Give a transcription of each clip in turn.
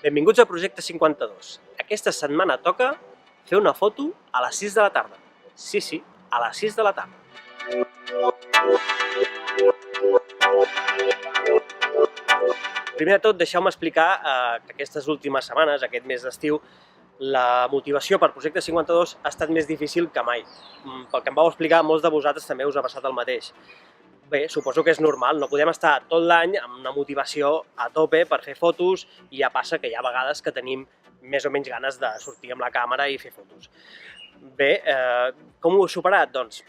Benvinguts a Projecte 52. Aquesta setmana toca fer una foto a les 6 de la tarda. Sí, a les 6 de la tarda. Primer de tot, deixeu-me explicar que aquestes últimes setmanes, aquest mes d'estiu, la motivació per Projecte 52 ha estat més difícil que mai. Pel que em vau explicar, molts de vosaltres també us ha passat el mateix. Bé, suposo que és normal, no podem estar tot l'any amb una motivació a tope per fer fotos i ja passa que hi ha vegades que tenim més o menys ganes de sortir amb la càmera i fer fotos. Bé, com ho he superat? Doncs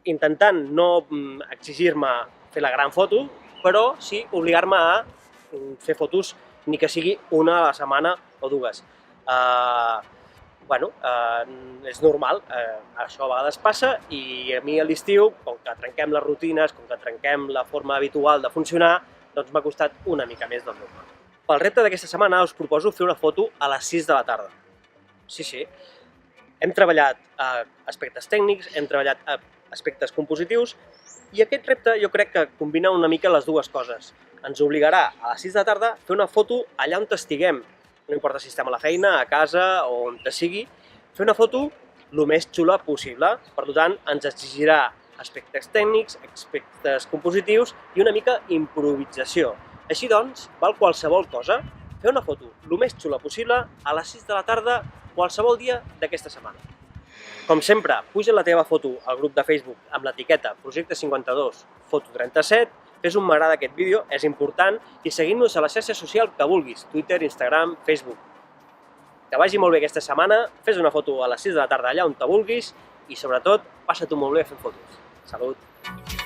intentant no exigir-me fer la gran foto, però sí obligar-me a fer fotos ni que sigui una a la setmana o dues. És normal, això a vegades passa i a mi a l'estiu, com que trenquem les rutines, com que trenquem la forma habitual de funcionar, doncs m'ha costat una mica més del normal. Pel repte d'aquesta setmana us proposo fer una foto a les 6 de la tarda. Sí. Hem treballat aspectes tècnics, hem treballat aspectes compositius i aquest repte jo crec que combina una mica les dues coses. Ens obligarà a les 6 de la tarda a fer una foto allà on estiguem. No importa si estem a la feina, a casa o on sigui, fer una foto el més xula possible. Per tant, ens exigirà aspectes tècnics, aspectes compositius i una mica improvisació. Així doncs, val qualsevol cosa fer una foto el més xula possible a les 6 de la tarda qualsevol dia d'aquesta setmana. Com sempre, puja la teva foto al grup de Facebook amb l'etiqueta Projecte 52 Foto 37, fes un m'agrada a aquest vídeo, és important, i seguim-nos a la xarxa social que vulguis, Twitter, Instagram, Facebook. Que vagi molt bé aquesta setmana, fes una foto a les 6 de la tarda allà on te vulguis i sobretot, passa-t'ho molt bé fent fotos. Salut!